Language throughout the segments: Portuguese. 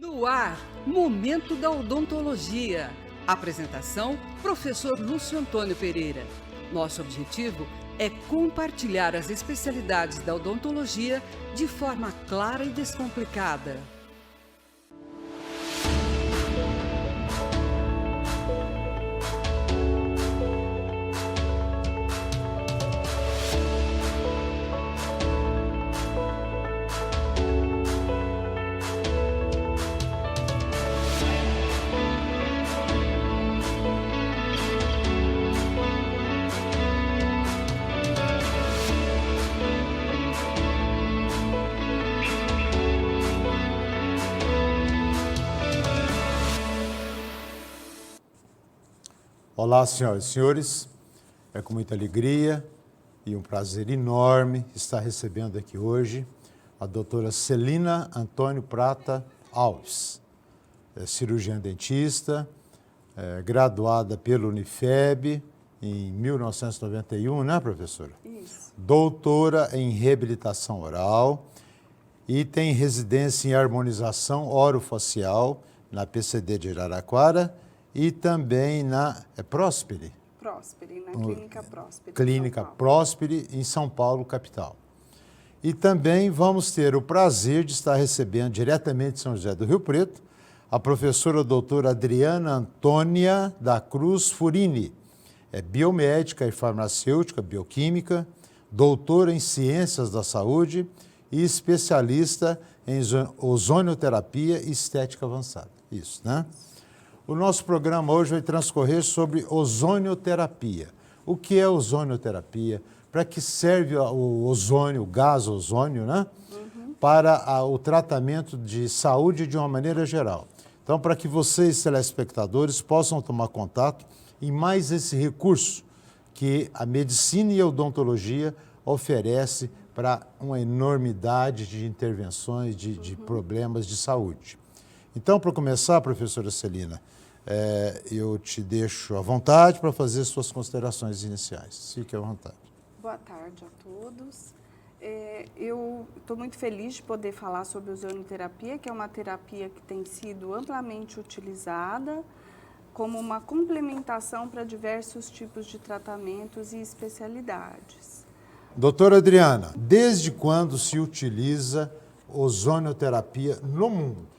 No ar, Momento da Odontologia. Apresentação, professor Lúcio Antônio Pereira. Nosso objetivo é compartilhar as especialidades da odontologia de forma clara e descomplicada. Olá, senhoras e senhores, é com muita alegria e um prazer enorme estar recebendo aqui hoje a doutora Celina Antônio Prata Alves, cirurgiã dentista, graduada pelo Unifeb em 1991, né, professora? Isso. Doutora em reabilitação oral e tem residência em harmonização orofacial na PCD de Araraquara e também na Próspere. Próspere, na Clínica Próspere. Clínica Próspere, em São Paulo, capital. E também vamos ter o prazer de estar recebendo diretamente de São José do Rio Preto a professora doutora Adriana Antônia da Cruz Furini. É biomédica e farmacêutica, bioquímica, doutora em ciências da saúde e especialista em ozonioterapia e estética avançada. Isso, né? O nosso programa hoje vai transcorrer sobre ozonioterapia. O que é ozonioterapia? Para que serve o ozônio, o gás ozônio, né? Para o tratamento de saúde de uma maneira geral. Então, para que vocês, telespectadores, possam tomar contato em mais esse recurso que a medicina e a odontologia oferece para uma enormidade de intervenções, de problemas de saúde. Então, para começar, professora Celina, eu te deixo à vontade para fazer suas considerações iniciais. Fique à vontade. Boa tarde a todos. Eu estou muito feliz de poder falar sobre ozonioterapia, que é uma terapia que tem sido amplamente utilizada como uma complementação para diversos tipos de tratamentos e especialidades. Doutora Adriana, desde quando se utiliza ozonioterapia no mundo?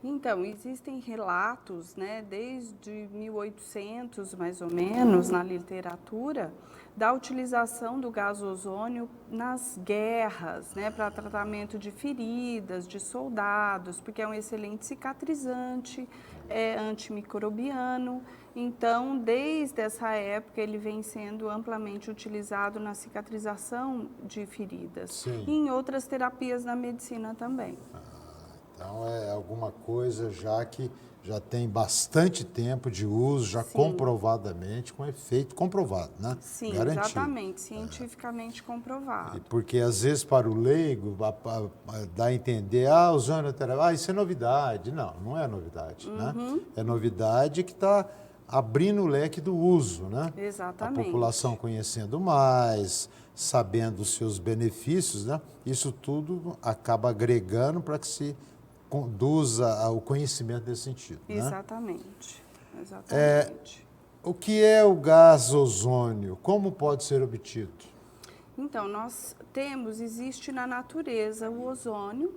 Então, existem relatos, né, desde 1800, mais ou menos, na literatura, da utilização do gás ozônio nas guerras, né, para tratamento de feridas, de soldados, porque é um excelente cicatrizante, é antimicrobiano. Então, desde essa época, ele vem sendo amplamente utilizado na cicatrização de feridas. Sim. E em outras terapias na medicina também. Então, é alguma coisa já que já tem bastante tempo de uso, já Sim. comprovadamente, com efeito comprovado, né? Sim, garantido. exatamente, cientificamente comprovado. Porque, às vezes, para o leigo, dá a entender, ozonioterapia, isso é novidade. Não, não é novidade, né? É novidade que está abrindo o leque do uso, né? Exatamente. A população conhecendo mais, sabendo os seus benefícios, né? Isso tudo acaba agregando para que se conduza ao conhecimento nesse sentido. Exatamente. Né? Exatamente. O que é o gás ozônio? Como pode ser obtido? Então, existe na natureza o ozônio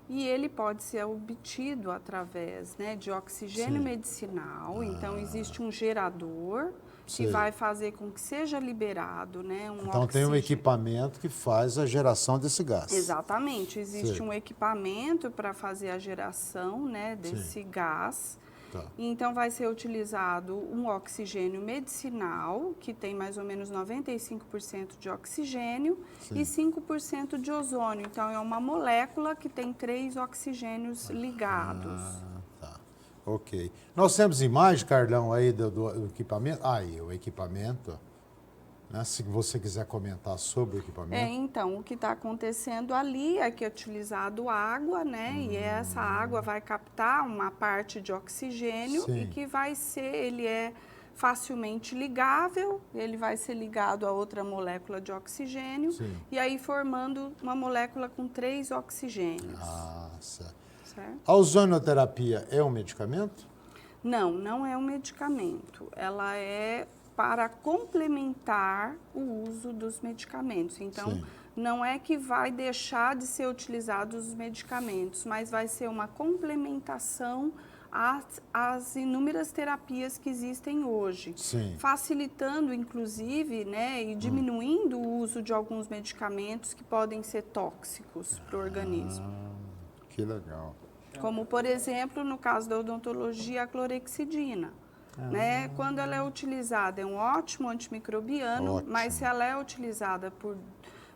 e ele pode ser obtido através, né, de oxigênio medicinal. Então, existe um gerador que vai fazer com que seja liberado, né, Então, tem um equipamento que faz a geração desse gás. Exatamente. Existe um equipamento para fazer a geração, né, desse gás. Tá. Então, vai ser utilizado um oxigênio medicinal, que tem mais ou menos 95% de oxigênio e 5% de ozônio. Então, é uma molécula que tem 3 oxigênios ligados. Tá. Ok. Nós temos imagem, Carlão, aí do equipamento? Aí, o equipamento. Né? Se você quiser comentar sobre o equipamento. Então, o que está acontecendo ali é que é utilizado água, né? E essa água vai captar uma parte de oxigênio e que ele é facilmente ligável, ele vai ser ligado a outra molécula de oxigênio e aí formando uma molécula com 3 oxigênios. Certo. Certo? A ozonoterapia é um medicamento? Não, não é um medicamento. Ela é para complementar o uso dos medicamentos. Então, Sim. não é que vai deixar de ser utilizados os medicamentos, mas vai ser uma complementação às inúmeras terapias que existem hoje. Sim. Facilitando, inclusive, né, e diminuindo o uso de alguns medicamentos que podem ser tóxicos para o organismo. Que legal. Como, por exemplo, no caso da odontologia, a clorexidina. Né? Quando ela é utilizada, é um ótimo antimicrobiano, Ótimo. mas se ela é utilizada por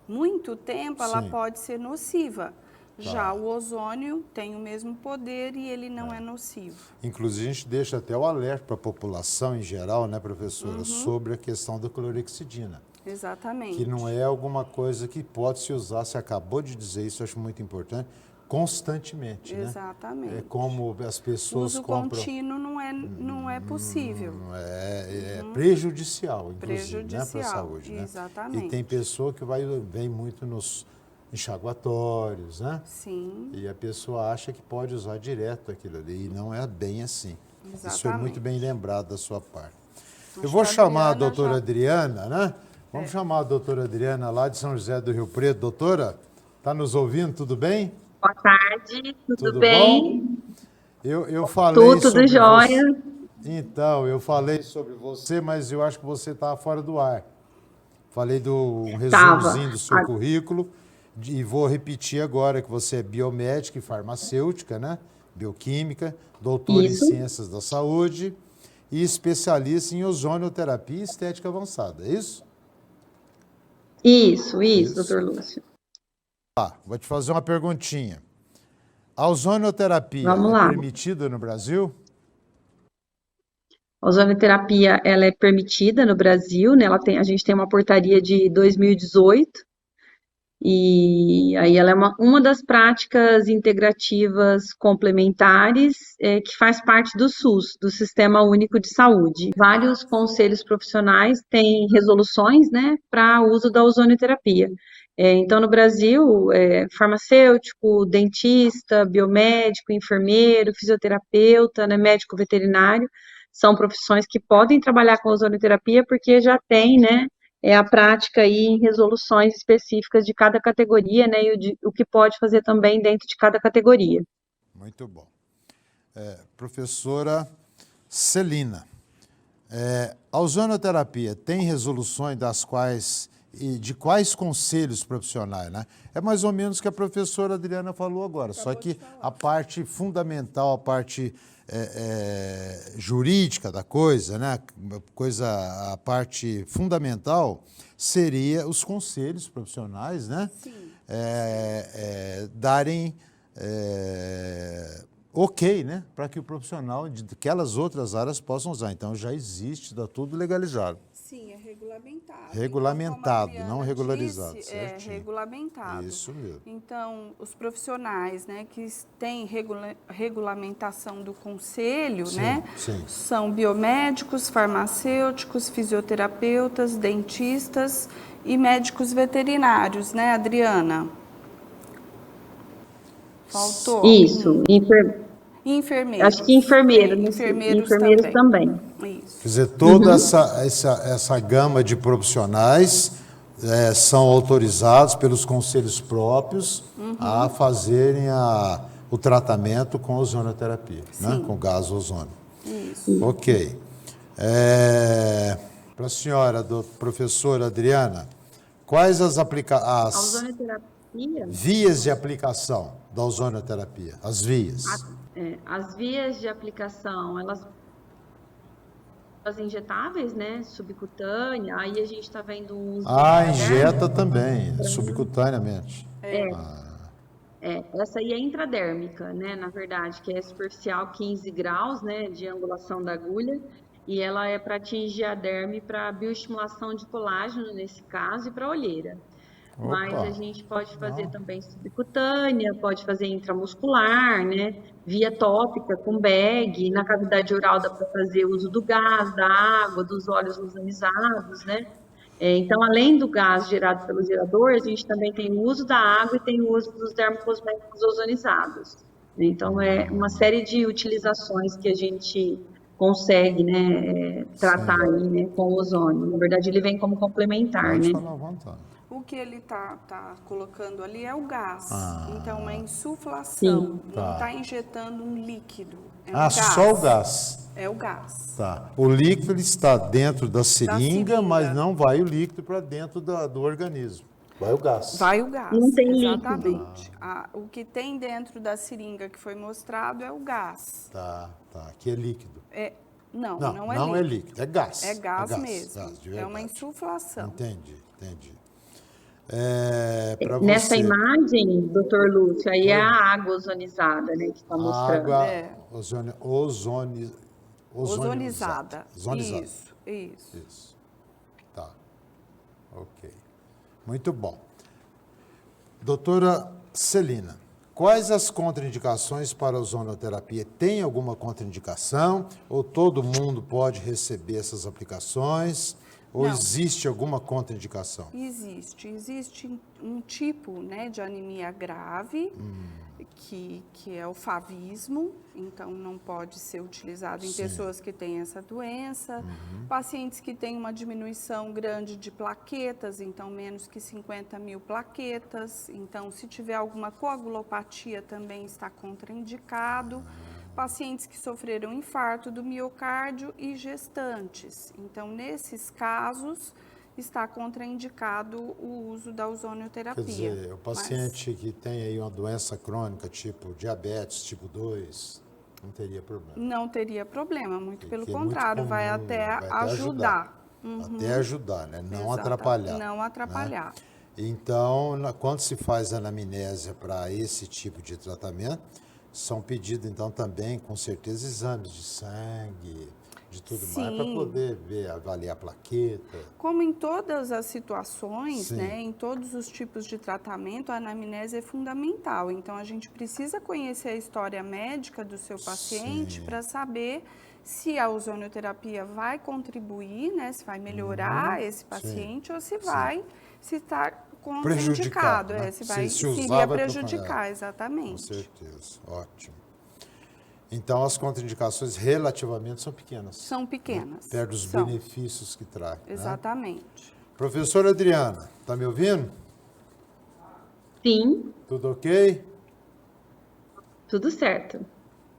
muito tempo, ela Sim. pode ser nociva. Já o ozônio tem o mesmo poder e ele não é nocivo. Inclusive, a gente deixa até o alerta para a população em geral, né, professora, sobre a questão da clorexidina. Exatamente. Que não é alguma coisa que pode se usar, você acabou de dizer isso, eu acho muito importante, constantemente, né? Exatamente. É como as pessoas Uso compram... contínuo não é possível. É prejudicial, inclusive, né, para a Prejudicial, saúde, né? exatamente. E tem pessoa que vem muito nos enxaguatórios, né? Sim. E a pessoa acha que pode usar direto aquilo ali, e não é bem assim. Isso é Exatamente. muito bem lembrado da sua parte. Eu Acho vou que a chamar a Adriana doutora já- Adriana, né? Vamos chamar a doutora Adriana lá de São José do Rio Preto. Doutora, está nos ouvindo? Tudo bem? Boa tarde, tudo Tudo bem? bom? Eu falei Tudo sobre jóia. você. Então, eu falei sobre você, mas eu acho que você estava fora do ar. Falei um resumozinho do seu currículo e vou repetir agora que você é biomédica e farmacêutica, né? Bioquímica, doutora Isso. em ciências da saúde e especialista em ozonoterapia e estética avançada, é isso? Isso, Isso. doutor Lúcio. Vou te fazer uma perguntinha. A ozonoterapia Vamos é lá. permitida no Brasil? A ozonoterapia, ela é permitida no Brasil, né? A gente tem uma portaria de 2018, e aí ela é uma das práticas integrativas complementares que faz parte do SUS, do Sistema Único de Saúde. Vários conselhos profissionais têm resoluções, né, para uso da ozonoterapia. Então, no Brasil, farmacêutico, dentista, biomédico, enfermeiro, fisioterapeuta, né, médico veterinário, são profissões que podem trabalhar com ozonoterapia porque já tem, né, a prática aí em resoluções específicas de cada categoria, né, e o que pode fazer também dentro de cada categoria. Muito bom. Professora Celina, a ozonoterapia tem resoluções das quais e de quais conselhos profissionais, né? É mais ou menos o que a professora Adriana falou agora, só que a parte fundamental, a parte jurídica da coisa, né? A parte fundamental seria os conselhos profissionais, né? Sim. Darem ok, né? Para que o profissional de aquelas outras áreas possam usar. Então já existe, está tudo legalizado. Sim, é regulamentado. Regulamentado, Então, como a não Adriana regularizado, disse, certinho. É regulamentado. Isso mesmo. Então, os profissionais, né, que têm regulamentação do conselho, Sim, né, sim. são biomédicos, farmacêuticos, fisioterapeutas, dentistas e médicos veterinários, né, Adriana? Faltou. Isso, Enfermeiros. acho que enfermeiro, Enfermeiros também. Isso. Quer dizer, toda essa gama de profissionais são autorizados pelos conselhos próprios a fazerem o tratamento com ozonoterapia, né? Com gás ozônio. Isso. Ok. Para a senhora, professora Adriana, quais A as ozonoterapia, vias de aplicação da ozonoterapia? As vias. as vias de aplicação, elas as injetáveis, né, subcutânea, aí a gente está vendo o uso Injeta também, subcutaneamente. essa aí é intradérmica, né, na verdade, que é superficial 15 graus, né, de angulação da agulha, e ela é para atingir a derme para bioestimulação de colágeno, nesse caso, e para olheira. Mas a gente pode fazer também subcutânea, pode fazer intramuscular, né? Via tópica, com bag, na cavidade oral dá para fazer uso do gás, da água, dos óleos ozonizados, né? Então, além do gás gerado pelo gerador, a gente também tem o uso da água e tem o uso dos dermocosméticos ozonizados. Então, é uma série de utilizações que a gente consegue, né, tratar Sim. aí, né, com o ozônio. Na verdade, ele vem como complementar, Pode né? falar à vontade. O que ele tá colocando ali é o gás. Ah. Então, é insuflação. Sim. Não Tá. está injetando um líquido. É um Ah, gás. só o gás. É o gás. Tá. O líquido ele está dentro da seringa, seringa. mas não vai o líquido para dentro do organismo. Vai o gás. Vai o gás. Não tem líquido. Exatamente. O que tem dentro da seringa que foi mostrado é o gás. Tá. Que é líquido. Não Não é é líquido. líquido, é gás. É gás mesmo. Gás, de É uma verdade. insuflação. Entendi. Pra Nessa você, imagem, doutor Lúcio, aí é a água ozonizada, né, que está mostrando. água É. ozonizada. Ozonizada. Isso. Isso. Tá. Ok. Muito bom. Doutora Celina, quais as contraindicações para a ozonoterapia? Tem alguma contraindicação? Ou todo mundo pode receber essas aplicações? Ou Não. existe alguma contraindicação? Existe um tipo, né, de anemia grave, que é o favismo, então não pode ser utilizado em Sim. pessoas que têm essa doença. Pacientes que têm uma diminuição grande de plaquetas, então menos que 50.000 plaquetas. Então, se tiver alguma coagulopatia, também está contraindicado. Pacientes que sofreram infarto do miocárdio e gestantes. Então, nesses casos, está contraindicado o uso da ozonioterapia. Quer dizer, o paciente que tem aí uma doença crônica, tipo diabetes tipo 2, não teria problema. Não teria problema, muito pelo Porque é muito contrário, vai comum, até vai até ajudar. Até ajudar, né? Não Exato. atrapalhar. Não atrapalhar. Né? Então, quando se faz anamnésia para esse tipo de tratamento, são pedidos, então, também, com certeza, exames de sangue, de tudo mais, para Sim. poder avaliar a plaqueta. Como em todas as situações, Sim. né, em todos os tipos de tratamento, a anamnese é fundamental. Então, a gente precisa conhecer a história médica do seu paciente para saber se a ozonioterapia vai contribuir, né, se vai melhorar esse paciente ou se vai, se está contraindicado, né? se vai, se usar, iria vai prejudicar, Com exatamente. certeza, ótimo. Então, as contraindicações relativamente são pequenas. São pequenas. Perto dos São. benefícios que traz. Né? Exatamente. Professora Adriana, está me ouvindo? Sim, Tudo ok? tudo certo.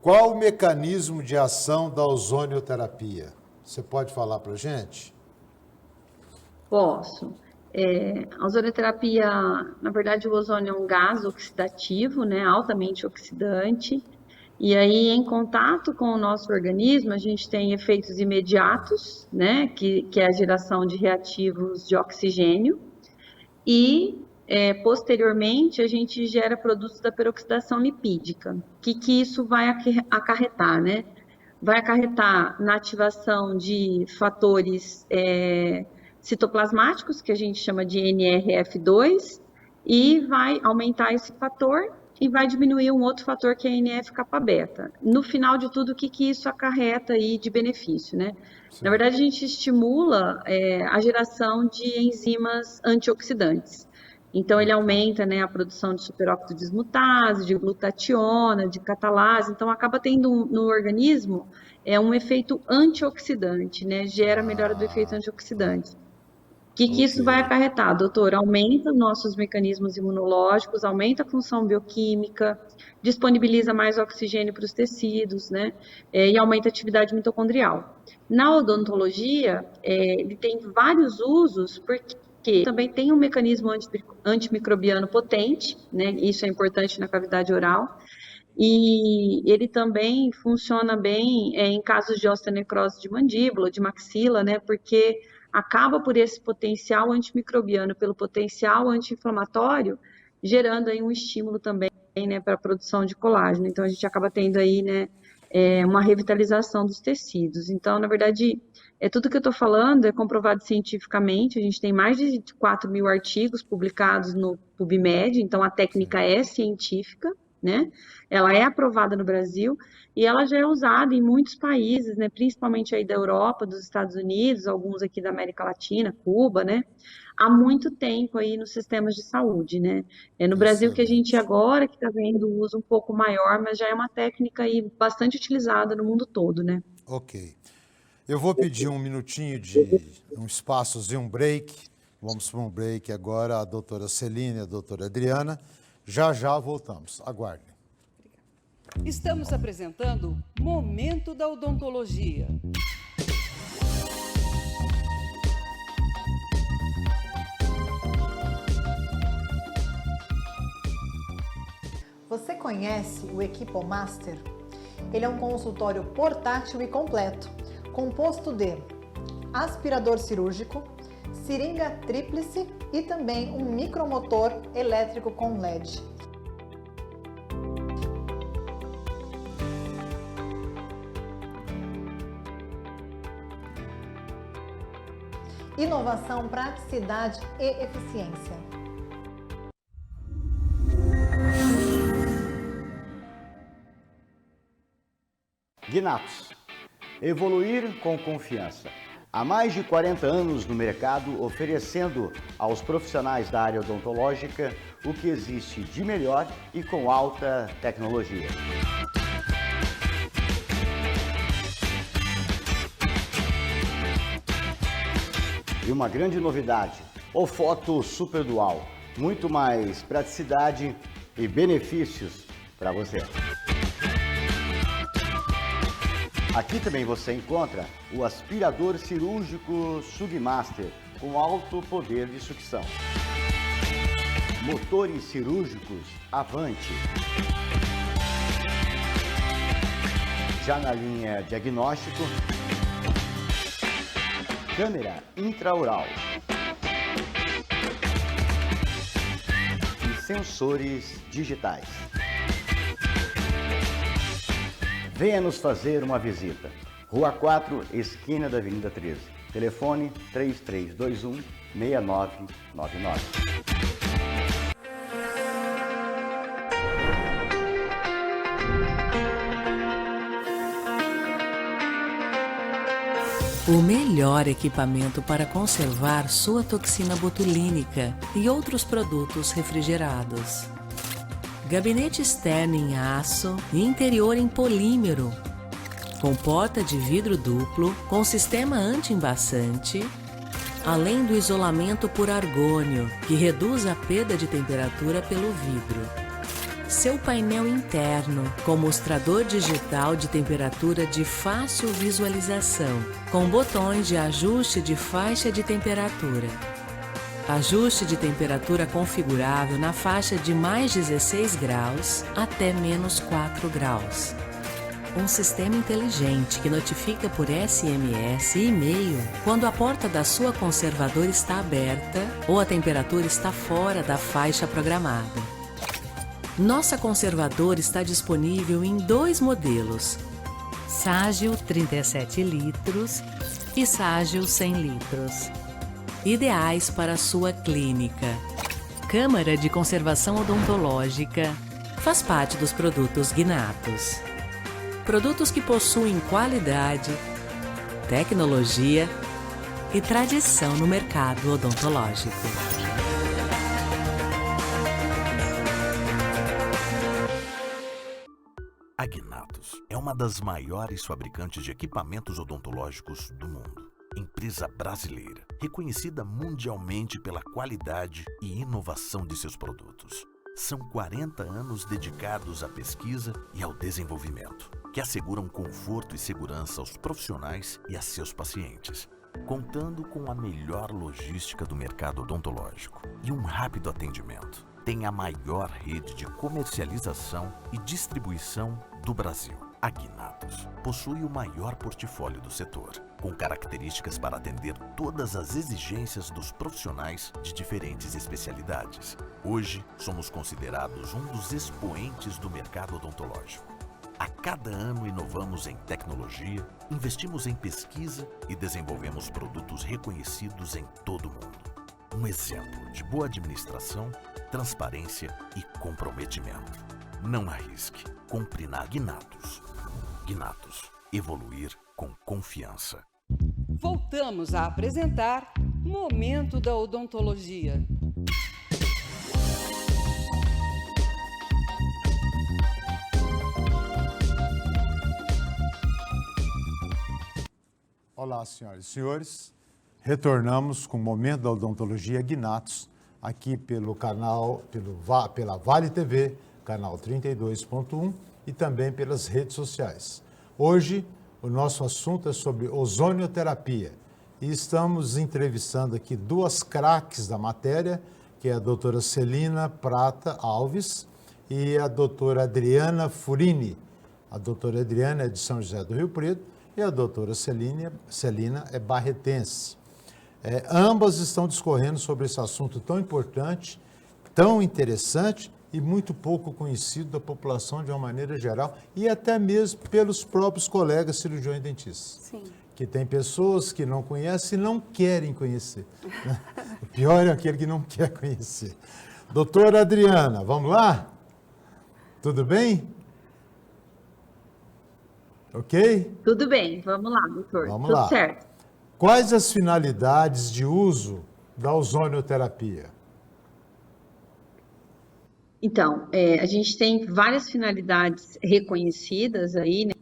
Qual o mecanismo de ação da ozonioterapia? Você pode falar para a gente? Posso. A ozonioterapia, na verdade, o ozônio é um gás oxidativo, né, altamente oxidante. E aí, em contato com o nosso organismo, a gente tem efeitos imediatos, né, que é a geração de reativos de oxigênio. E, posteriormente, a gente gera produtos da peroxidação lipídica. O que isso vai acarretar, né? Vai acarretar na ativação de fatores citoplasmáticos, que a gente chama de NRF2, e vai aumentar esse fator e vai diminuir um outro fator que é NF-kappa-beta. No final de tudo, o que isso acarreta aí de benefício, né? Sim. Na verdade, a gente estimula a geração de enzimas antioxidantes. Então, ele aumenta, né, a produção de superóxido de dismutase, de glutationa, de catalase. Então, acaba tendo no organismo um efeito antioxidante, né? Gera melhora do efeito antioxidante. O que isso vai acarretar, doutor? Aumenta os nossos mecanismos imunológicos, aumenta a função bioquímica, disponibiliza mais oxigênio para os tecidos, né? E aumenta a atividade mitocondrial. Na odontologia, ele tem vários usos, porque também tem um mecanismo antimicrobiano potente, né? Isso é importante na cavidade oral. E ele também funciona bem em casos de osteonecrose de mandíbula, de maxila, né? Porque acaba por esse potencial antimicrobiano, pelo potencial anti-inflamatório, gerando aí um estímulo também, né, para a produção de colágeno. Então, a gente acaba tendo aí, né, uma revitalização dos tecidos. Então, na verdade, tudo que eu estou falando é comprovado cientificamente. A gente tem mais de 4.000 artigos publicados no PubMed, então a técnica é científica, né? Ela é aprovada no Brasil e ela já é usada em muitos países, né? Principalmente aí da Europa, dos Estados Unidos, alguns aqui da América Latina, Cuba, né? Há muito tempo aí nos sistemas de saúde, né? É no Brasil que a gente Excelente. agora que está vendo o uso um pouco maior, mas já é uma técnica aí bastante utilizada no mundo todo, né? Ok. Eu vou pedir um minutinho de um espaçozinho, um break. Vamos para um break agora, a doutora Celine e a doutora Adriana. Já já voltamos. Aguardem. Estamos apresentando Momento da Odontologia. Você conhece o Equipomaster? Ele é um consultório portátil e completo, composto de aspirador cirúrgico, seringa tríplice e também um micromotor elétrico com LED. Inovação, praticidade e eficiência. Gnatos. Evoluir com confiança. Há mais de 40 anos no mercado, oferecendo aos profissionais da área odontológica o que existe de melhor e com alta tecnologia. E uma grande novidade, o Foto Super Dual. Muito mais praticidade e benefícios para você. Aqui também você encontra o aspirador cirúrgico Sugmaster com alto poder de sucção. Motores cirúrgicos Avante. Já na linha diagnóstico, câmera intraoral e sensores digitais. Venha nos fazer uma visita. Rua 4, esquina da Avenida 13. Telefone 3321-6999. O melhor equipamento para conservar sua toxina botulínica e outros produtos refrigerados. Gabinete externo em aço e interior em polímero, com porta de vidro duplo, com sistema anti-embaçante, além do isolamento por argônio, que reduz a perda de temperatura pelo vidro. Seu painel interno, com mostrador digital de temperatura de fácil visualização, com botões de ajuste de faixa de temperatura. Ajuste de temperatura configurável na faixa de mais 16 graus até menos 4 graus. Um sistema inteligente que notifica por SMS e e-mail quando a porta da sua conservadora está aberta ou a temperatura está fora da faixa programada. Nossa conservadora está disponível em 2 modelos, Ságil 37 litros e Ságil 100 litros. Ideais para a sua clínica. Câmara de Conservação Odontológica faz parte dos produtos Gnatos. Produtos que possuem qualidade, tecnologia e tradição no mercado odontológico. A Gnatos é uma das maiores fabricantes de equipamentos odontológicos do mundo. Empresa brasileira, reconhecida mundialmente pela qualidade e inovação de seus produtos. São 40 anos dedicados à pesquisa e ao desenvolvimento, que asseguram conforto e segurança aos profissionais e a seus pacientes, contando com a melhor logística do mercado odontológico e um rápido atendimento. Tem a maior rede de comercialização e distribuição do Brasil. A Gnatos possui o maior portfólio do setor, com características para atender todas as exigências dos profissionais de diferentes especialidades. Hoje, somos considerados um dos expoentes do mercado odontológico. A cada ano inovamos em tecnologia, investimos em pesquisa e desenvolvemos produtos reconhecidos em todo o mundo. Um exemplo de boa administração, transparência e comprometimento. Não arrisque. Compre na Gnatus. Gnatus. Evoluir com confiança. Voltamos a apresentar Momento da Odontologia. Olá, senhoras e senhores. Retornamos com o Momento da Odontologia Gnatus, aqui pelo canal, pela Vale TV, canal 32.1 e também pelas redes sociais. Hoje, o nosso assunto é sobre ozonioterapia e estamos entrevistando aqui duas craques da matéria, que é a doutora Celina Prata Alves e a doutora Adriana Furini. A doutora Adriana é de São José do Rio Preto e a doutora Celina é barretense. Ambas estão discorrendo sobre esse assunto tão importante, tão interessante e muito pouco conhecido da população de uma maneira geral e até mesmo pelos próprios colegas cirurgiões dentistas. Sim. Que tem pessoas que não conhecem e não querem conhecer. Né? O pior é aquele que não quer conhecer. Doutora Adriana, vamos lá? Tudo bem? Ok? Tudo bem, vamos lá, doutor. Vamos Tudo lá. certo. Quais as finalidades de uso da ozonioterapia? Então, a gente tem várias finalidades reconhecidas aí, né,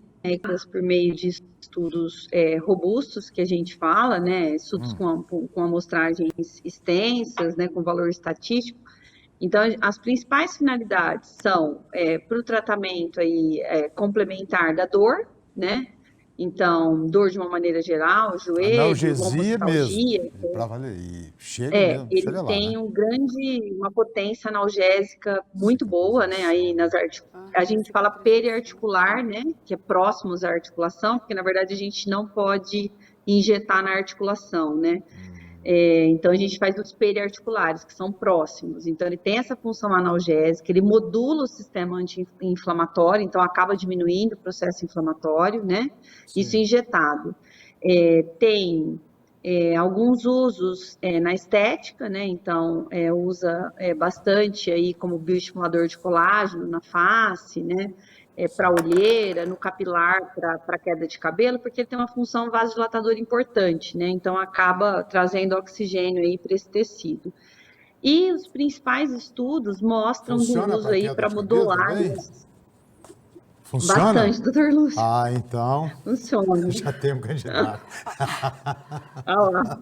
por meio de estudos robustos que a gente fala, né, estudos com amostragens extensas, né, com valor estatístico. Então, as principais finalidades são para o tratamento aí, complementar da dor, né? Então, dor de uma maneira geral, joelho, Analgesia mesmo. lombalgia. Para valer. E chega mesmo. Ele chega lá, tem né? uma potência analgésica muito boa, né? Aí a gente fala periarticular, né? Que é próximos à articulação, porque na verdade a gente não pode injetar na articulação, né? Então a gente faz os periarticulares, que são próximos. Então ele tem essa função analgésica, ele modula o sistema anti-inflamatório, então acaba diminuindo o processo inflamatório, né? Sim. Isso injetado. Tem alguns usos na estética, né? Então usa bastante aí como bioestimulador de colágeno na face, né? Para olheira, no capilar, para queda de cabelo, porque ele tem uma função vasodilatadora importante, né? Então acaba trazendo oxigênio aí para esse tecido. E os principais estudos mostram do Funciona uso pra aí queda para de cabelo modular também? Funciona? bastante, doutor Lúcio. Ah, então Funciona. já tem um candidato. Olha lá.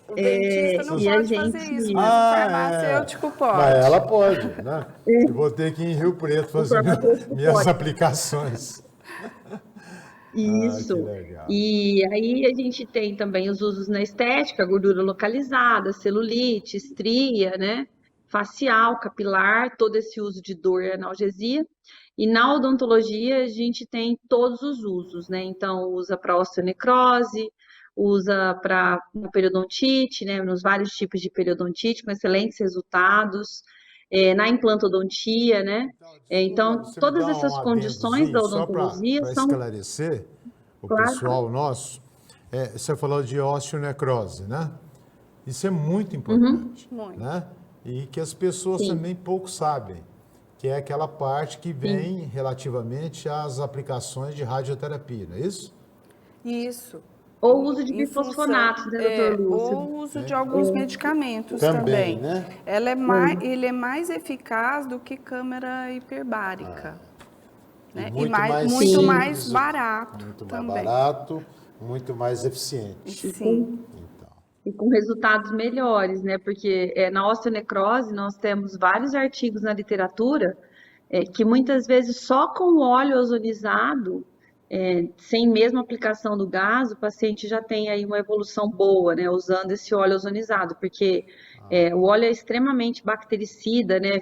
O dentista não e a pode fazer gente- isso, mas o farmacêutico pode. Mas ela pode, né? Eu vou ter que ir em Rio Preto fazer farmacêutico minhas pode. aplicações. Isso. que legal. E aí a gente tem também os usos na estética, gordura localizada, celulite, estria, né? Facial, capilar, todo esse uso de dor e analgesia. E na odontologia a gente tem todos os usos, né? Então usa para osteonecrose, usa para periodontite, né? Nos vários tipos de periodontite, com excelentes resultados. Na implantodontia, né? Então, Você me todas dá essas um condições da adendozinho só odontologia para são... esclarecer o Claro. pessoal nosso. Você falou de osteonecrose, né? Isso é muito importante, Muito. né? E que as pessoas Sim. também pouco sabem, que é aquela parte que vem relativamente às aplicações de radioterapia, não é isso? Isso. Ou uso de Em bifosfonatos, função- né, doutor Lúcio? Ou o uso de alguns medicamentos Também, também. né? Ele é mais eficaz do que câmara hiperbárica. Né? muito E mais muito simples, mais barato Muito mais também. barato, muito mais eficiente. Sim. Então, E com resultados melhores, né? Porque na osteonecrose nós temos vários artigos na literatura que muitas vezes só com o óleo ozonizado, sem mesmo aplicação do gás, o paciente já tem aí uma evolução boa, né? Usando esse óleo ozonizado, porque o óleo é extremamente bactericida, né?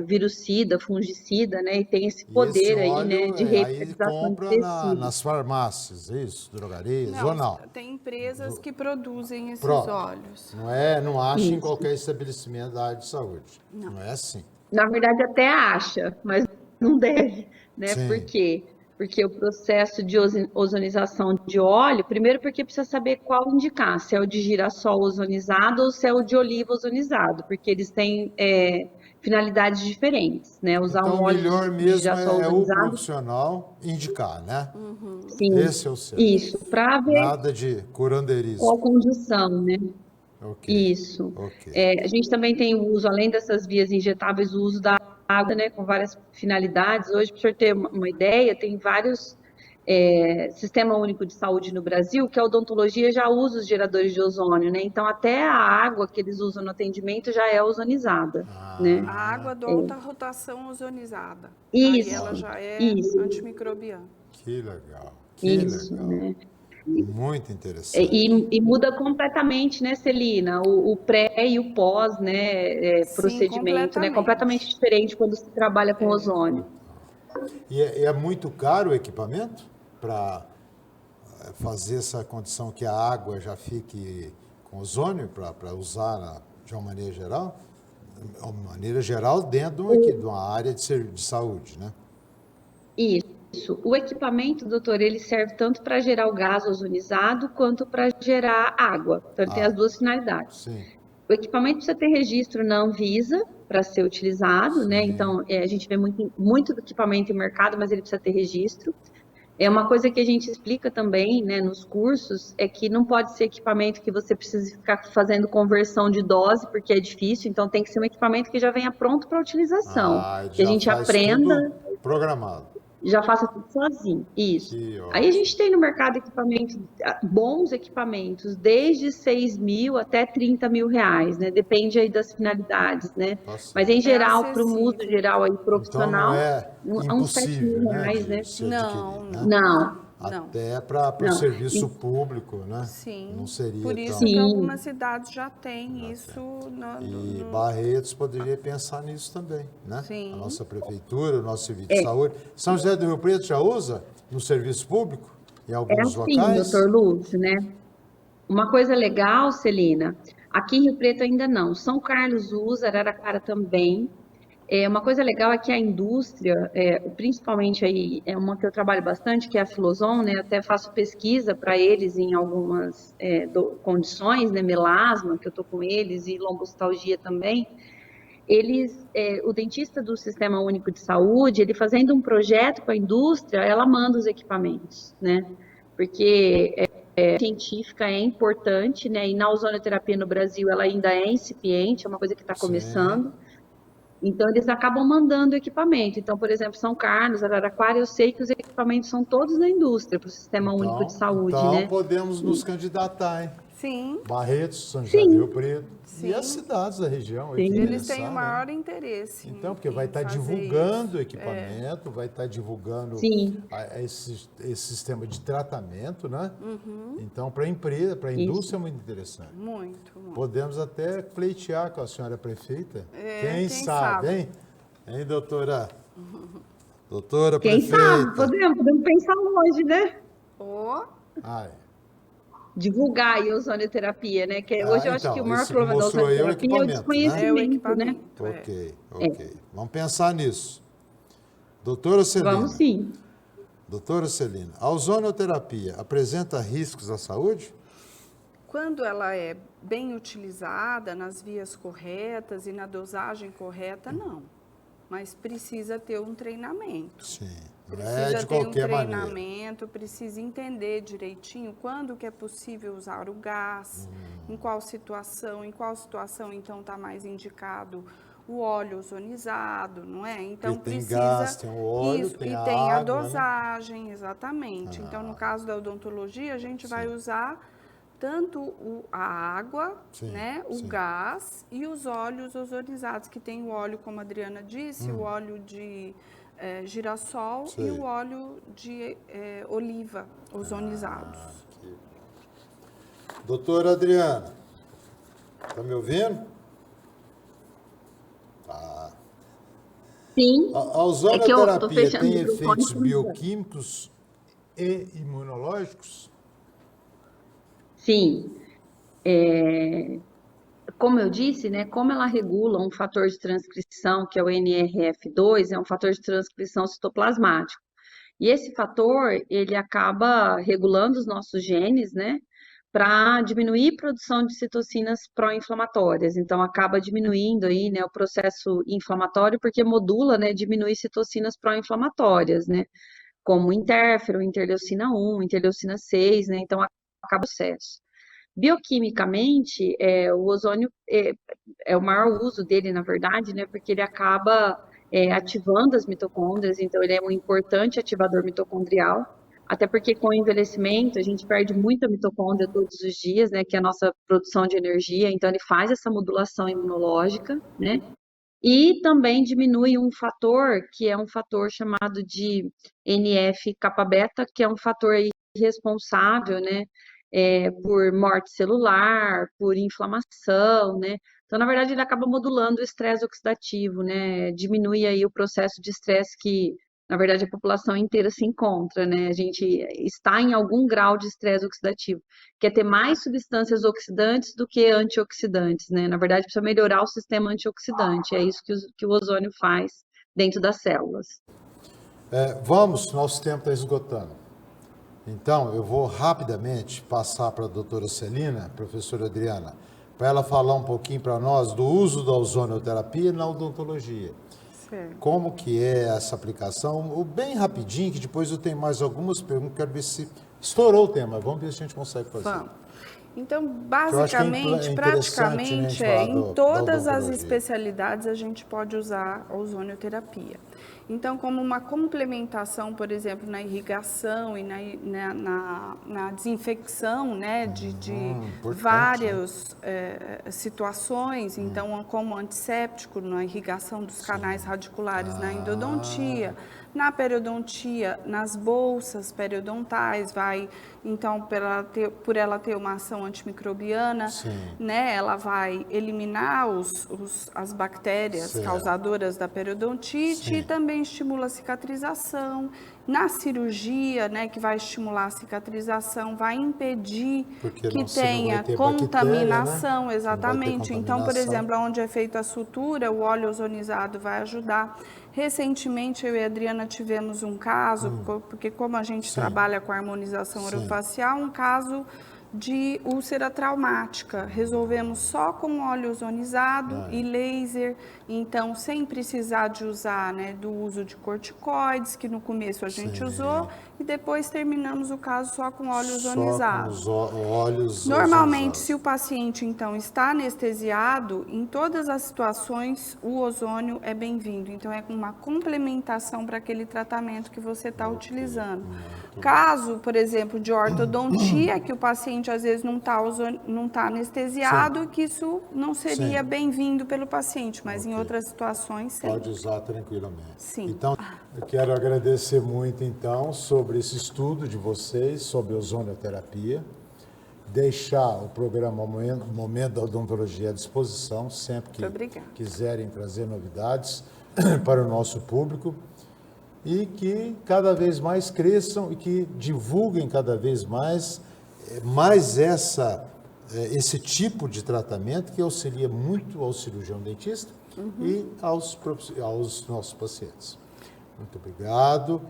Virucida, fungicida, né? E tem esse e poder esse aí, óleo, né? De aí revitalização de compra tecido. nas farmácias, é isso? Drogarias ou não? Tem empresas que produzem esses Pronto. óleos. Não acha em Isso. qualquer estabelecimento da área de saúde. Não é assim. Na verdade, até acha, mas não deve, né? Sim. Por quê? Porque o processo de ozonização de óleo, primeiro porque precisa saber qual indicar, se é o de girassol ozonizado ou se é o de oliva ozonizado, porque eles têm finalidades diferentes, né? Usar Então, um o óleo melhor de mesmo girassol é o ozonizado, profissional indicar, né? sim, Esse é o certo. isso, para ver Nada de curandeirismo. qual condição, né? Ok, Isso. ok. A gente também tem o uso, além dessas vias injetáveis, o uso da água, né, com várias finalidades. Hoje, para o senhor ter uma ideia, tem vários Sistema Único de Saúde no Brasil, que a odontologia já usa os geradores de ozônio, né? Então, até a água que eles usam no atendimento já é ozonizada, né? A água de alta rotação ozonizada. Isso, Aí ela já é isso, antimicrobiana. Que legal, que isso, legal. né? Muito interessante. E muda completamente, né, Celina? O pré e o pós, né, Sim, procedimento, né? completamente. Completamente diferente quando se trabalha com ozônio. E é muito caro o equipamento para fazer essa condição que a água já fique com ozônio para usar de uma maneira geral? De uma maneira geral dentro de uma área de saúde, né? Isso. O equipamento, doutor, ele serve tanto para gerar o gás ozonizado quanto para gerar água. Então, ele tem as duas finalidades. Sim. O equipamento precisa ter registro na Anvisa para ser utilizado, né? Então, a gente vê muito do equipamento em mercado, mas ele precisa ter registro. É uma coisa que a gente explica também, né, nos cursos, é que não pode ser equipamento que você precise ficar fazendo conversão de dose, porque é difícil, então tem que ser um equipamento que já venha pronto para utilização, que a Já gente faz aprenda, tudo programado. já faça tudo sozinho, isso. Que Aí a gente tem no mercado equipamentos, bons equipamentos, desde 6 mil até 30 mil reais, né, depende aí das finalidades, né, Nossa. mas em geral, para o acessível. uso geral aí profissional, Então não é uns 7 mil impossível, reais, né, né? de se Não, adquirir, né? Não. Até para o Não. serviço público, né? Sim. Não seria Por isso tão... que Sim. algumas cidades já têm isso. E Barretos poderia pensar nisso também, né? Sim. A nossa prefeitura, o nosso serviço de saúde. São José do Rio Preto já usa no serviço público? Em alguns Assim, locais? doutor Lúcio, né? Uma coisa legal, Celina, aqui em Rio Preto ainda não. São Carlos usa, Araraquara também. Uma coisa legal é que a indústria, principalmente aí, é uma que eu trabalho bastante, que é a Filoson, né? Até faço pesquisa para eles em algumas condições, né? Melasma, que eu tô com eles, e lombostalgia também. O dentista do Sistema Único de Saúde, ele fazendo um projeto com a indústria, ela manda os equipamentos, né? Porque científica é importante, né? E na ozonoterapia no Brasil, ela ainda é incipiente, é uma coisa que está começando. Então, eles acabam mandando equipamento. Então, por exemplo, São Carlos, Araraquara, eu sei que os equipamentos são todos da indústria, para o Sistema Único de Saúde, então né? podemos nos candidatar, hein? Sim. Barretos, São José do Rio Preto e as cidades da região. Sim. Eles têm o né? maior interesse. Então, porque vai estar fazer divulgando isso. o equipamento, vai estar divulgando Sim. esse sistema de tratamento, né? Então, para a empresa, para a indústria é muito interessante. Muito. Podemos até pleitear com a senhora prefeita. Quem sabe? Hein? Hein, doutora? Doutora Quem prefeita. sabe? Podemos pensar longe, né? Ai. Divulgar aí a ozonoterapia, né? Que hoje eu acho que o maior problema da mostrou aí o ozonoterapia é o equipamento, né? desconhecimento, É o né? equipamento. Ok. Vamos pensar nisso. Doutora Celina. Vamos sim. Doutora Celina, a ozonoterapia apresenta riscos à saúde? Quando ela é bem utilizada nas vias corretas e na dosagem correta, não. Mas precisa ter um treinamento. Sim, não Precisa é de ter um qualquer maneira. treinamento, precisa entender direitinho quando que é possível usar o gás, em qual situação então está mais indicado o óleo ozonizado, não é? Então E tem precisa gás, tem o óleo, isso, tem e a tem a água, né? dosagem, exatamente. Então no caso da odontologia a gente vai usar tanto a água, né, o gás e os óleos ozonizados, que tem o óleo, como a Adriana disse, o óleo de girassol e o óleo de oliva ozonizados. Doutora Adriana, está me ouvindo? Tá. Sim. A ozonoterapia fechando tem o microfone efeitos por enquanto. bioquímicos e imunológicos? Sim. Como eu disse, né, como ela regula um fator de transcrição, que é o NRF2, é um fator de transcrição citoplasmático. E esse fator, ele acaba regulando os nossos genes, né, para diminuir a produção de citocinas pró-inflamatórias. Então, acaba diminuindo aí, né, o processo inflamatório, porque modula, né, diminui citocinas pró-inflamatórias, né, como interferon, interleucina 1, interleucina 6, né, então acaba o processo. Bioquimicamente, o ozônio é o maior uso dele, na verdade, né, porque ele acaba ativando as mitocôndrias, então ele é um importante ativador mitocondrial, até porque com o envelhecimento a gente perde muita mitocôndria todos os dias, né, que é a nossa produção de energia, então ele faz essa modulação imunológica, né, e também diminui um fator que é um fator chamado de NF-kappa-beta, que é um fator aí responsável, né, por morte celular, por inflamação, né? Então, na verdade, ele acaba modulando o estresse oxidativo, né? Diminui aí o processo de estresse que, na verdade, a população inteira se encontra, né? A gente está em algum grau de estresse oxidativo, que é ter mais substâncias oxidantes do que antioxidantes, né? Na verdade, precisa melhorar o sistema antioxidante, é isso que o ozônio faz dentro das células. Nosso tempo está esgotando. Então, eu vou rapidamente passar para a doutora Celina, professora Adriana, para ela falar um pouquinho para nós do uso da ozonioterapia na odontologia. Certo. Como que é essa aplicação? Bem rapidinho, que depois eu tenho mais algumas perguntas, quero ver se estourou o tema. Vamos ver se a gente consegue fazer. Vamos. Então, basicamente, praticamente, em todas as especialidades a gente pode usar a ozonioterapia. Então, como uma complementação, por exemplo, na irrigação e na desinfecção, né, de várias situações, então, como antisséptico na irrigação dos canais radiculares na endodontia, na periodontia, nas bolsas periodontais, então, por ela ter uma ação antimicrobiana, né, ela vai eliminar as bactérias causadoras da periodontite e também estimula a cicatrização. Na cirurgia, né, que vai estimular a cicatrização, vai impedir que tenha contaminação, bactéria, né? Exatamente. Então, por exemplo, onde é feita a sutura, o óleo ozonizado vai ajudar. Recentemente, eu e a Adriana tivemos um caso, porque como a gente trabalha com a harmonização orofacial, um caso de úlcera traumática. Resolvemos só com óleo ozonizado e laser, então sem precisar de usar, né, do uso de corticoides, que no começo a gente usou, e depois terminamos o caso só com óleo ozonizado. Normalmente, se o paciente então está anestesiado, em todas as situações o ozônio é bem-vindo, então é uma complementação para aquele tratamento que você está utilizando. Caso, por exemplo, de ortodontia, que o paciente às vezes não está anestesiado, que isso não seria bem-vindo pelo paciente, mas em outras situações, sim. Pode usar tranquilamente. Sim. Então, eu quero agradecer muito, então, sobre esse estudo de vocês, sobre ozonioterapia, deixar o programa Momento da Odontologia à disposição, sempre que quiserem trazer novidades para o nosso público, e que cada vez mais cresçam e que divulguem cada vez mais esse tipo de tratamento que auxilia muito ao cirurgião dentista e aos nossos pacientes. Muito obrigado.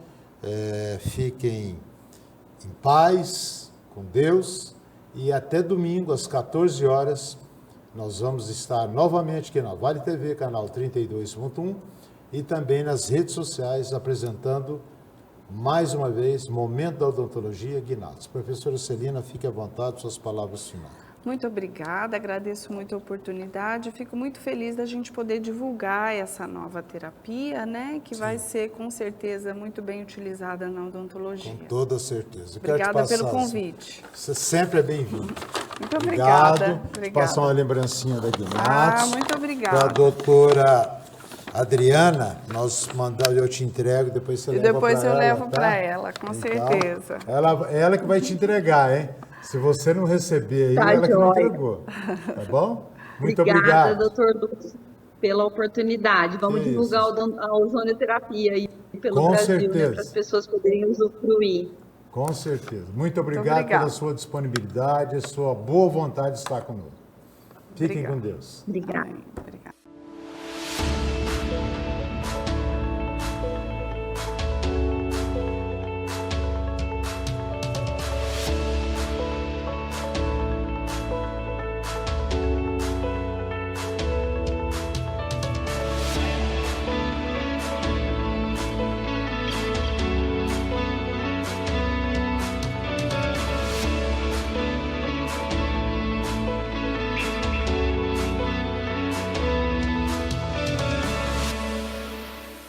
Fiquem em paz, com Deus, e até domingo às 14 horas nós vamos estar novamente aqui na Vale TV, canal 32.1, e também nas redes sociais, apresentando mais uma vez Momento da Odontologia Guinatos. Professora Celina, fique à vontade, suas palavras finais. Muito obrigada, agradeço muito a oportunidade, fico muito feliz da gente poder divulgar essa nova terapia, né, que vai ser com certeza muito bem utilizada na odontologia. Com toda certeza. Obrigada pelo convite. Você sempre é bem-vindo. Muito obrigada. Passar uma lembrancinha da Guinatos. Muito obrigada. Para a doutora Adriana, eu te entrego, depois você leva para ela. Depois eu levo para ela, com certeza. Ela que vai te entregar, hein? Se você não receber aí, ela que não entregou. Tá bom? Muito obrigado. Obrigada, doutor Lúcio, pela oportunidade. Vamos divulgar a ozonioterapia aí pelo Brasil, né, para as pessoas poderem usufruir. Com certeza. Muito obrigado pela sua disponibilidade, a sua boa vontade de estar conosco. Fiquem com Deus. Obrigada. Obrigada.